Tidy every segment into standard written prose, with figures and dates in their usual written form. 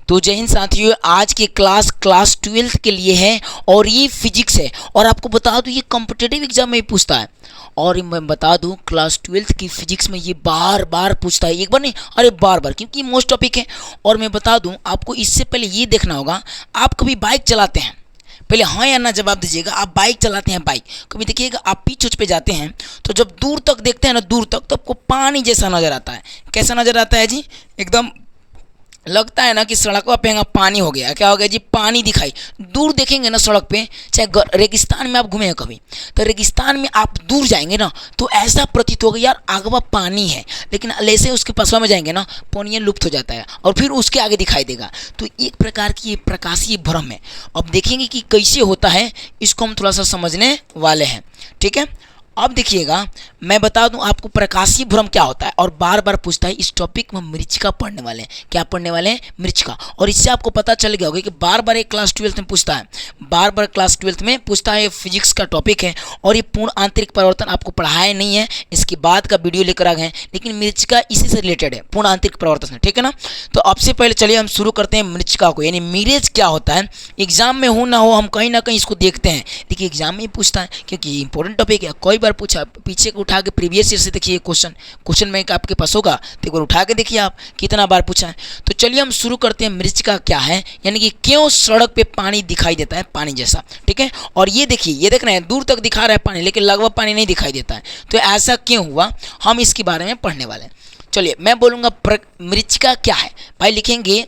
तो जय हिंद साथियों, आज की क्लास 12th के लिए है और ये फिजिक्स है। और आपको बता दूं ये कॉम्पिटिटिव एग्जाम में ही पूछता है। और मैं बता दूं क्लास 12th की फिजिक्स में ये बार बार पूछता है, एक बार नहीं अरे बार बार, क्योंकि मोस्ट टॉपिक है। और मैं बता दूं आपको, इससे पहले ये देखना होगा, आप कभी बाइक चलाते हैं, पहले हाँ या ना जवाब दीजिएगा। आप बाइक चलाते हैं, बाइक कभी देखिएगा आप पिच उच पे जाते हैं तो जब दूर तक देखते हैं ना, दूर तक, तो आपको पानी जैसा नजर आता है। कैसा नजर आता है जी? एकदम लगता है ना कि सड़क पे पानी हो गया। क्या हो गया जी? पानी दिखाई। दूर देखेंगे ना सड़क पे, चाहे रेगिस्तान में आप घूमे हैं कभी, तो रेगिस्तान में आप दूर जाएंगे ना तो ऐसा प्रतीत होगा यार आगवा पानी है, लेकिन जैसे उसके पसवा में जाएंगे ना पानी लुप्त हो जाता है और फिर उसके आगे दिखाई देगा। तो एक प्रकार की ये प्रकाशीय भ्रम है। अब देखेंगे कि कैसे होता है, इसको हम थोड़ा सा समझने वाले हैं। ठीक है, अब देखिएगा मैं बता दूं आपको प्रकाशीय भ्रम क्या होता है। और बार बार पूछता है, इस टॉपिक में मृच्छका पढ़ने वाले हैं। क्या पढ़ने वाले हैं? मृच्छका। और इससे आपको पता चल गया होगा कि बार बार एक क्लास 12th में पूछता है, बार बार क्लास 12th में पूछता है। ये फिजिक्स का टॉपिक है और ये पूर्ण आंतरिक परिवर्तन आपको पढ़ाया नहीं है, इसके बाद का वीडियो लेकर आ गए हैं, लेकिन मृच्छका इसी से रिलेटेड है, पूर्ण आंतरिक परिवर्तन है। ठीक है ना? तो अब से पहले चलिए हम शुरू करते हैं मृच्छका को, यानी मिरेज क्या होता है। एग्जाम में हो ना हो हम कहीं ना कहीं इसको देखते हैं। देखिए एग्जाम में ही पूछता है क्योंकि ये इंपॉर्टेंट टॉपिक है। कोई बार पूछा, पीछे को उठा के प्रीवियस ईयर से देखिए क्वेश्चन में आपके पास होगा, तो एक बार उठा के देखिए आप कितना बार पूछा है। तो चलिए हम शुरू करते हैं। मृच्छका क्या है, यानी कि क्यों सड़क पे पानी दिखाई देता है, पानी जैसा। ठीक है, और ये देखिए, ये देख रहे हैं दूर तक दिखा रहा है पानी, लेकिन लगभग पानी नहीं दिखाई देता है। तो ऐसा क्यों हुआ, हम इसके बारे में पढ़ने वाले हैं। चलिए मैं बोलूंगा मृच्छका क्या है। भाई लिखेंगे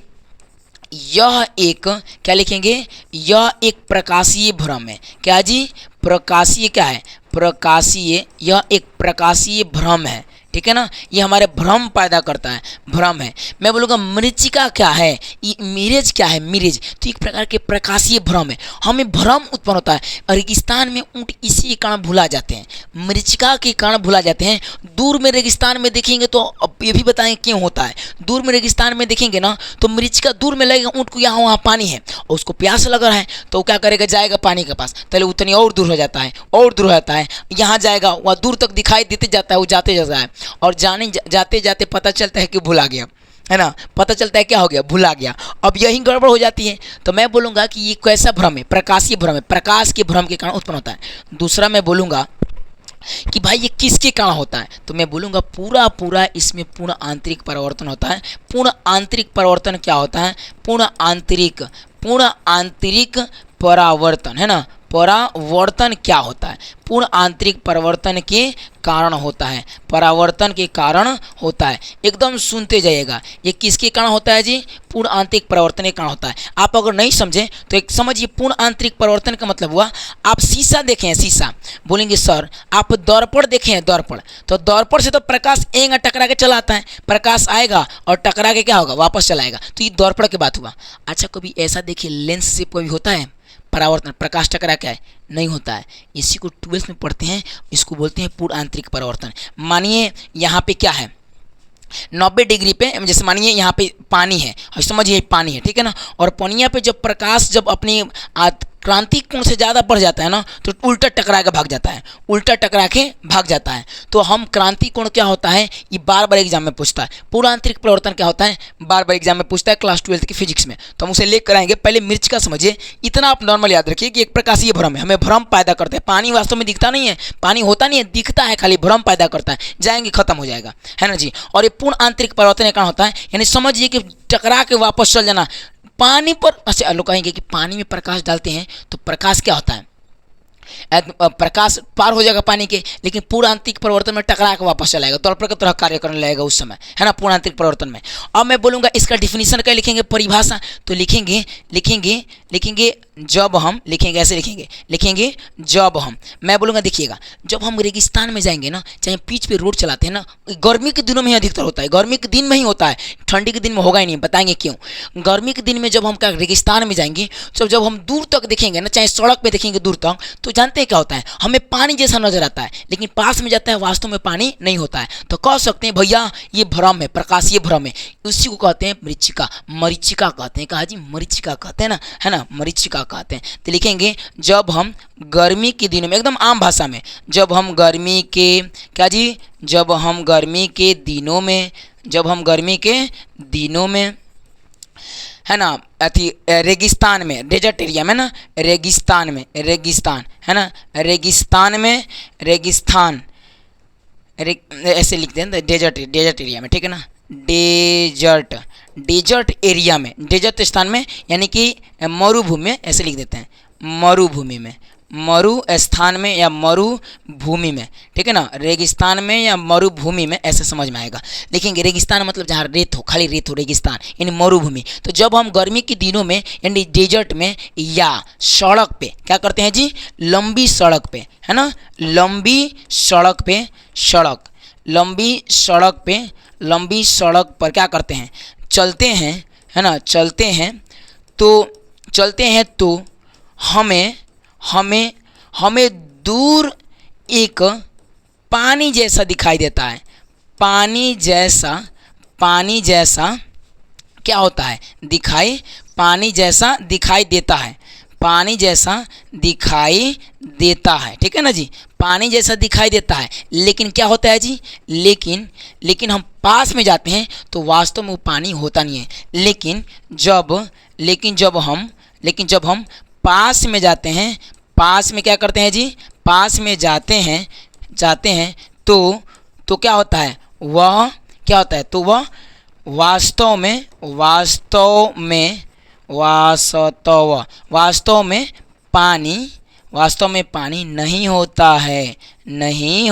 यह एक, क्या लिखेंगे? यह एक प्रकाशीय भ्रम है। क्या जी? प्रकाशीय क्या है? प्रकाशीय, यह एक प्रकाशीय भ्रम है। ठीक है ना? ये हमारे भ्रम पैदा करता है, भ्रम है। मैं बोलूँगा मृच्छका क्या है, मिरेज क्या है? मिरेज तो एक प्रकार के प्रकाशीय भ्रम है, हमें भ्रम उत्पन्न होता है। रेगिस्तान में ऊँट इसी के कारण भुला जाते हैं, मृच्छका के कारण भुला जाते हैं। दूर में रेगिस्तान में देखेंगे तो अब ये भी बताएंगे क्यों होता है। दूर में रेगिस्तान में देखेंगे ना तो मृच्छका दूर में लगेगा ऊँट को, यहाँ वहाँ पानी है और उसको प्यास लग रहा है, तो क्या करेगा? जाएगा पानी के पास, पहले उतनी और दूर हो जाता है, और दूर हो जाता है, यहाँ जाएगा, वहाँ दूर तक दिखाई देते जाता है, वो जाते जाता है, और जाते जाते पता चलता है कि भुला गया, है ना? पता चलता है क्या हो गया? भुला गया। अब यही गड़बड़ हो जाती है। तो मैं बोलूँगा कि ये कैसा भ्रम है? प्रकाशीय भ्रम है, प्रकाश के भ्रम के कारण उत्पन्न होता है। दूसरा मैं बोलूँगा कि भाई ये किसके कारण होता है, तो मैं बोलूँगा पूरा इसमें पूर्ण आंतरिक परिवर्तन होता है। पूर्ण आंतरिक परिवर्तन क्या होता है? पूर्ण आंतरिक परावर्तन, है ना? परावर्तन क्या होता है? पूर्ण आंतरिक परिवर्तन के कारण होता है, परावर्तन के कारण होता है। एकदम सुनते जाइएगा, ये किसके कारण होता है जी? पूर्ण आंतरिक परिवर्तन के कारण होता है। आप अगर नहीं समझे तो एक समझिए, पूर्ण आंतरिक परिवर्तन का मतलब हुआ, आप शीशा देखें हैं, शीशा, बोलेंगे सर आप दर्पण देखें हैं, दर्पण, तो दर्पण से तो प्रकाश एंगा टकरा के चला आता है, प्रकाश आएगा और टकरा के क्या होगा? वापस चलाएगा। तो ये दर्पण की बात हुआ। अच्छा कभी ऐसा देखिए, लेंस से कोई होता है परावर्तन, प्रकाश टकरा क्या है? नहीं होता है। इसी को 12th में पढ़ते हैं, इसको बोलते हैं पूर्ण आंतरिक परिवर्तन। मानिए यहाँ पे क्या है, 90 डिग्री पे, जैसे मानिए यहाँ पे पानी है, और समझिए पानी है, ठीक है ना? और पनिया पे जब प्रकाश जब अपनी क्रांति कोण से ज़्यादा बढ़ जाता है ना, तो उल्टा टकरा के भाग जाता है, उल्टा टकरा के भाग जाता है। तो हम क्रांति कोण क्या होता है, ये बार बार एग्जाम में पूछता है। पूर्ण आंतरिक परिवर्तन क्या होता है, बार बार एग्जाम में पूछता है क्लास 12th की फिजिक्स में, तो हम उसे लेकर आएंगे। पहले मृच्छका समझिए, इतना आप नॉर्मल याद रखिए कि एक प्रकाशीय भ्रम है, हमें भ्रम पैदा करते हैं। पानी वास्तव में दिखता नहीं है, पानी होता नहीं है, दिखता है, खाली भ्रम पैदा करता है, जाएंगे खत्म हो जाएगा, है ना जी? और ये पूर्ण आंतरिक परिवर्तन का कारण होता है, यानी समझिए कि टकरा के वापस चल जाना पानी पर। अच्छा लोग कहेंगे कि पानी में प्रकाश डालते हैं तो प्रकाश क्या होता है? प्रकाश पार हो जाएगा पानी के, लेकिन पूर्ण आंतरिक परिवर्तन में टकरा के वापस चलाएगा, दर्पण की तरह कार्य करने लगेगा उस समय, है ना? पूर्ण आंतरिक परिवर्तन में। अब मैं बोलूँगा इसका डिफिनीशन क्या लिखेंगे, परिभाषा, तो लिखेंगे जब हम, लिखेंगे ऐसे, लिखेंगे जब हम, मैं बोलूँगा देखिएगा, जब हम रेगिस्तान में जाएंगे ना, चाहे पिच पे रोड चलाते हैं ना, गर्मी के दिनों में ही अधिकतर होता है, गर्मी के दिन में ही होता है, ठंडी के दिन में होगा ही नहीं, बताएंगे क्यों। गर्मी के दिन में जब हम क्या रेगिस्तान में जाएंगे, तो जब हम दूर तक देखेंगे ना, चाहे सड़क पे देखेंगे दूर तक, तो जानते हैं क्या होता है, हमें पानी जैसा नजर आता है, लेकिन पास में जाता है वास्तव में पानी नहीं होता है। तो कह सकते हैं भैया ये भ्रम है, प्रकाशीय भ्रम है, उसी को कहते हैं मृच्छका, मरीचिका कहते हैं। कहा जी? मरीचिका कहते हैं ना, है ना? मरीचिका कहते हैं। तो लिखेंगे जब हम गर्मी के दिनों में, एकदम आम भाषा में, जब हम गर्मी के, क्या जी? जब हम गर्मी के दिनों में, है ना अति रेगिस्तान में, डेजर्ट एरिया में ना, रेगिस्तान में, रेगिस्तान है ना, रेगिस्तान में, रेगिस्तान ऐसे लिखते हैं डेजर्ट, डेजर्ट एरिया में, ठीक है ना, डेजर्ट, डेजर्ट एरिया में, डेजर्ट स्थान में यानी कि मरुभूमि में ऐसे लिख देते हैं, मरुभूमि में, मरु स्थान में या मरुभूमि में, ठीक है ना, रेगिस्तान में या मरुभूमि में ऐसे समझ में आएगा। देखेंगे रेगिस्तान मतलब जहाँ रेत हो, खाली रेत हो, रेगिस्तान यानी मरुभूमि। तो जब हम गर्मी के दिनों में यानी डेजर्ट में या सड़क पे क्या करते हैं जी, लंबी सड़क पे, है ना, लंबी सड़क पे, सड़क, लंबी सड़क पे, लंबी सड़क पर क्या करते हैं, चलते हैं, है ना, चलते हैं, तो चलते हैं तो हमें हमें हमें दूर एक पानी जैसा दिखाई देता है, पानी जैसा, पानी जैसा क्या होता है, दिखाई, पानी जैसा दिखाई देता है, पानी जैसा दिखाई देता है, ठीक है ना जी, पानी जैसा दिखाई देता है। लेकिन क्या होता है जी, लेकिन हम पास में जाते हैं तो वास्तव में वो पानी होता नहीं है। लेकिन जब हम पास में जाते हैं, पास में क्या करते हैं जी, पास में जाते हैं तो क्या होता है, वह क्या होता है, तो वह वास्तव में पानी नहीं होता है, नहीं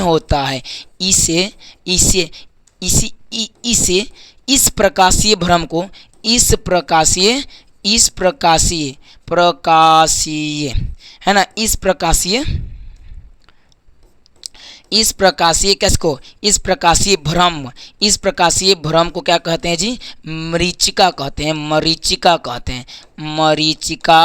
होता है। इस प्रकाशीय भ्रम को, प्रकाशीय है ना, इस प्रकाशीय किसको, इस प्रकाशीय भ्रम को क्या कहते हैं जी, मरीचिका कहते हैं, मरीचिका कहते हैं, मरीचिका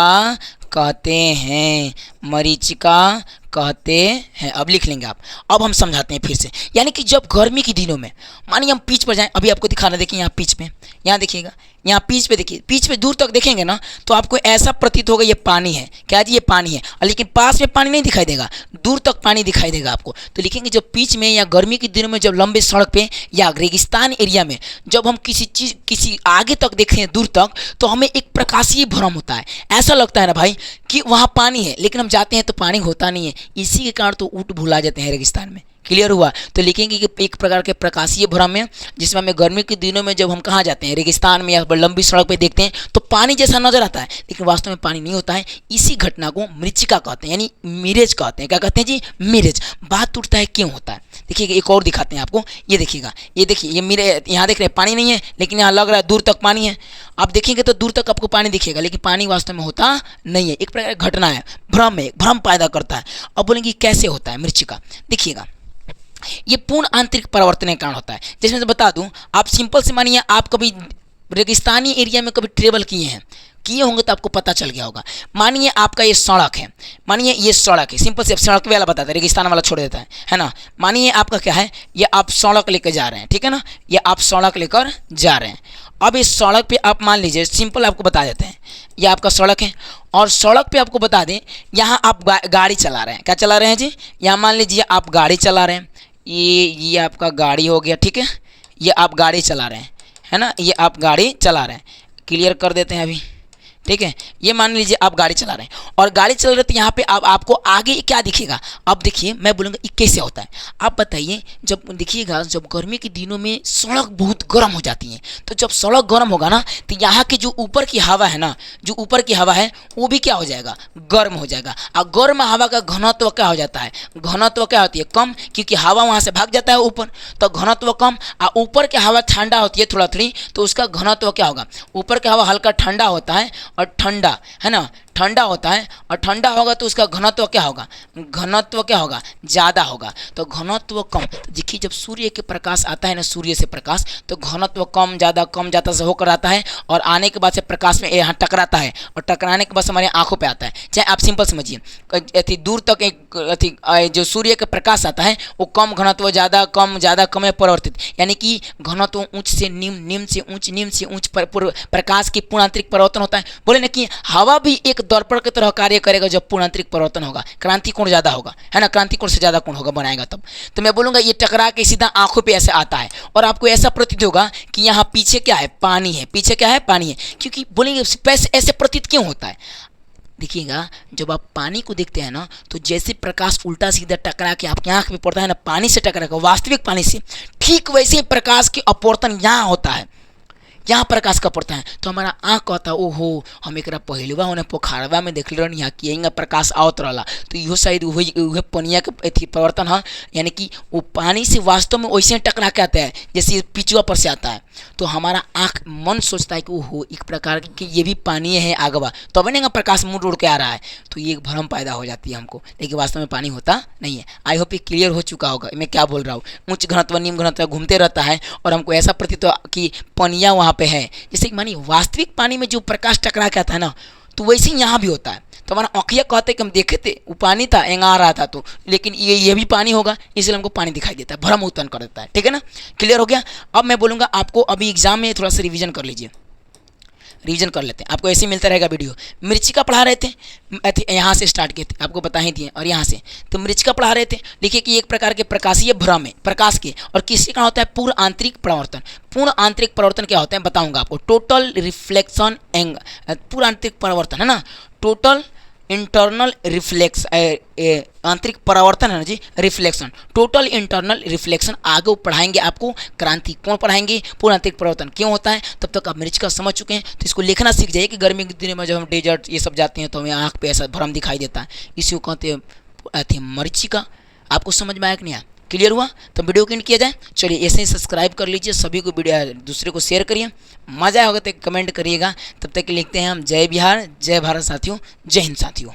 कहते हैं। अब लिख लेंगे आप। अब हम समझाते हैं फिर से, यानी कि जब गर्मी के दिनों में मानिए हम पीच पर जाएं, अभी आपको दिखाना, देखिए यहाँ पीच पे, यहाँ देखिएगा, यहाँ पीच पे देखिए, पीच पे दूर तक देखेंगे ना तो आपको ऐसा प्रतीत होगा ये पानी है, क्या जी, ये पानी है, लेकिन पास में पानी नहीं दिखाई देगा, दूर तक पानी दिखाई देगा आपको। तो लिखेंगे जब पीच में या गर्मी के दिनों में जब लंबे सड़क पे या रेगिस्तान एरिया में जब हम किसी आगे तक देखते हैं, दूर तक, तो हमें एक प्रकाशीय भ्रम होता है, ऐसा लगता है ना भाई कि वहाँ पानी है, लेकिन हम जाते हैं तो पानी होता नहीं है। इसी के कारण तो ऊँट भुला जाते हैं रेगिस्तान में। क्लियर हुआ? तो लिखेंगे कि एक प्रकार के प्रकाशीय भ्रम है जिसमें हमें गर्मी के दिनों में जब हम कहाँ जाते हैं, रेगिस्तान में या लंबी सड़क पे देखते हैं तो पानी जैसा नजर आता है, लेकिन वास्तव में पानी नहीं होता है। इसी घटना को मृच्छिका कहते हैं, यानी मिरेज कहते हैं। क्या कहते हैं जी? मिरेज। बात टूटता है क्यों होता है, देखिएगा एक और दिखाते हैं आपको। ये देखिएगा, ये देखिए, ये मेरे यहाँ देख रहे हैं पानी नहीं है, लेकिन यहाँ लग रहा है दूर तक पानी है। आप देखेंगे तो दूर तक आपको पानी दिखेगा, लेकिन पानी वास्तव में होता नहीं है। एक प्रकार की घटना है, भ्रम है, भ्रम पैदा करता है। अब बोलेंगे कैसे होता है मृच्छिका? देखिएगा, ये पूर्ण आंतरिक परिवर्तन के कारण होता है। जैसे मैं बता दूं, आप सिंपल से मानिए आप कभी रेगिस्तानी एरिया में कभी ट्रेवल किए होंगे तो आपको पता चल गया होगा। मानिए आपका ये सड़क है, मानिए ये सड़क है, सिंपल से सड़क वाला बताता है, रेगिस्तान वाला छोड़ देता है ना। मानिए आपका क्या है, ये आप सड़क लेकर जा रहे हैं, ठीक है ना, ये आप सड़क लेकर जा रहे हैं। अब इस सड़क पे आप मान लीजिए, सिंपल आपको बता देते हैं, ये आपका सड़क है और सड़क पे आपको बता दें यहाँ आप गाड़ी चला रहे हैं। क्या चला रहे हैं जी? यहाँ मान लीजिए आप गाड़ी चला रहे हैं, ये आपका गाड़ी हो गया, ठीक है, ये आप गाड़ी चला रहे हैं, है ना, ये आप गाड़ी चला रहे हैं। क्लियर कर देते हैं अभी, ठीक है। ये मान लीजिए आप गाड़ी चला रहे हैं और गाड़ी चल रहे तो यहाँ पे आपको आगे क्या दिखेगा? अब देखिए, मैं बोलूँगा ये कैसे होता है, आप बताइए। जब देखिएगा, जब गर्मी के दिनों में सड़क बहुत गर्म हो जाती है, तो जब सड़क गर्म होगा ना तो यहाँ की जो ऊपर की हवा है ना, जो ऊपर की हवा है वो भी क्या हो जाएगा? गर्म हो जाएगा। और गर्म हवा का घनत्व क्या हो जाता है? घनत्व क्या होती है? कम, क्योंकि हवा वहाँ से भाग जाता है ऊपर, तो घनत्व कम। और ऊपर की हवा ठंडा होती है थोड़ा थोड़ी, तो उसका घनत्व क्या होगा? ऊपर की हवा हल्का ठंडा होता है और ठंडा, है ना, ठंडा होता है और ठंडा होगा तो उसका घनत्व क्या होगा? घनत्व क्या होगा? ज़्यादा होगा। तो घनत्व कम, तो देखिए जब सूर्य के प्रकाश आता है ना, सूर्य से प्रकाश, तो घनत्व कम ज़्यादा से होकर आता है और आने के बाद से प्रकाश में यहाँ टकराता है और टकराने के बाद हमारे आंखों पे आता है। चाहे आप सिंपल समझिए, अति दूर तक एक जो सूर्य का प्रकाश आता है वो कम घनत्व, ज़्यादा कम में परिवर्तित, यानी कि घनत्व उच्च से निम्न, निम्न से उच्च, निम्न से उच्च प्रकाश की पूर्ण आंतरिक परिवर्तन होता है। बोले ना कि हवा भी एक दर्पण की तरह कार्य करेगा जब पूर्ण आंतरिक परिवर्तन होगा, क्रांति कोण ज़्यादा होगा, है ना, क्रांति कोण से ज़्यादा कोण होगा बनाएगा तब। तो मैं बोलूँगा ये टकरा के सीधा आंखों पे ऐसे आता है और आपको ऐसा प्रतीत होगा कि यहाँ पीछे क्या है, पानी है, पीछे क्या है, पानी है। क्योंकि बोलेंगे ऐसे प्रतीत क्यों होता है, देखिएगा जब आप पानी को देखते हैं ना, तो जैसे प्रकाश उल्टा सीधा टकरा के आपकी आंख में पड़ता है ना, पानी से टकरा के, वास्तविक पानी से, ठीक वैसे ही प्रकाश के अपवर्तन यहाँ होता है, यहाँ प्रकाश का पड़ता है। तो हमारा आँख कहता है ओहो हम एक पहलुआ होने पोखरवा में देख रहे यहाँ कि प्रकाश आवत रहा, तो इहो शायद वही पनिया के अथी परिवर्तन है, यानी कि वो पानी से वास्तव में वैसे टकरा के आता है जैसे पिछुआ पर से आता है। तो हमारा आँख मन सोचता है कि ओहो एक प्रकार की ये भी पानी है आगवा, तो अब ना प्रकाश मुड़ उड़ के आ रहा है, तो ये एक भ्रम पैदा हो जाती है हमको, लेकिन वास्तव में पानी होता नहीं है। आई होप ये क्लियर हो चुका होगा मैं क्या बोल रहा हूँ। उच्च घनत्व निम्न घनत्व घूमते रहता है और हमको ऐसा प्रतीत कि पनिया वहाँ पे है, जैसे कि मानिए वास्तविक पानी में जो प्रकाश टकरा के आता है ना, तो वैसे ही यहाँ भी होता है। तो हमारा आँखिया कहते कि हम देखे थे वो पानी था, एंगा आ रहा था, तो लेकिन ये भी पानी होगा, इसलिए हमको पानी दिखाई देता है, भ्रम उत्पन्न कर देता है। ठीक है ना, क्लियर हो गया। अब मैं बोलूँगा आपको अभी एग्जाम में थोड़ा सा रिवीजन कर लीजिए, रिवीजन कर लेते हैं, आपको ऐसे ही मिलता रहेगा वीडियो। मृचिका पढ़ा रहे थे, यहाँ से स्टार्ट किए थे, आपको बता ही दिए, और यहाँ से तो मृचिका पढ़ा रहे थे, लिखिए कि एक प्रकार के प्रकाशीय भ्रम है प्रकाश के, और किसके कारण होता है, पूर्ण आंतरिक परावर्तन। पूर्ण आंतरिक परावर्तन क्या होता है बताऊंगा आपको, टोटल रिफ्लेक्शन एंग, पूर्ण आंतरिक परावर्तन है ना, टोटल इंटरनल रिफ्लेक्स आंतरिक परावर्तन है ना जी, रिफ्लेक्शन, टोटल इंटरनल रिफ्लेक्शन आगे पढ़ाएंगे आपको, क्रांति कोण पढ़ाएंगे, पूर्ण आंतरिक परावर्तन क्यों होता है। तब तक आप मृचिका समझ चुके हैं, तो इसको लिखना सीख जाइए कि गर्मी के दिनों में जब हम डेजर्ट ये सब जाते हैं तो हमें आँख पे ऐसा भ्रम दिखाई देता है, इसी को कहते हैं मृचिका। आपको समझ में आया कि नहीं आया, क्लियर हुआ। तो वीडियो को एंड किया जाए, चलिए ऐसे ही सब्सक्राइब कर लीजिए, सभी को वीडियो दूसरे को शेयर करिए, मज़ा आया होगा तो कमेंट करिएगा। तब तक लिखते हैं हम जय बिहार जय भारत साथियों, जय हिंद साथियों।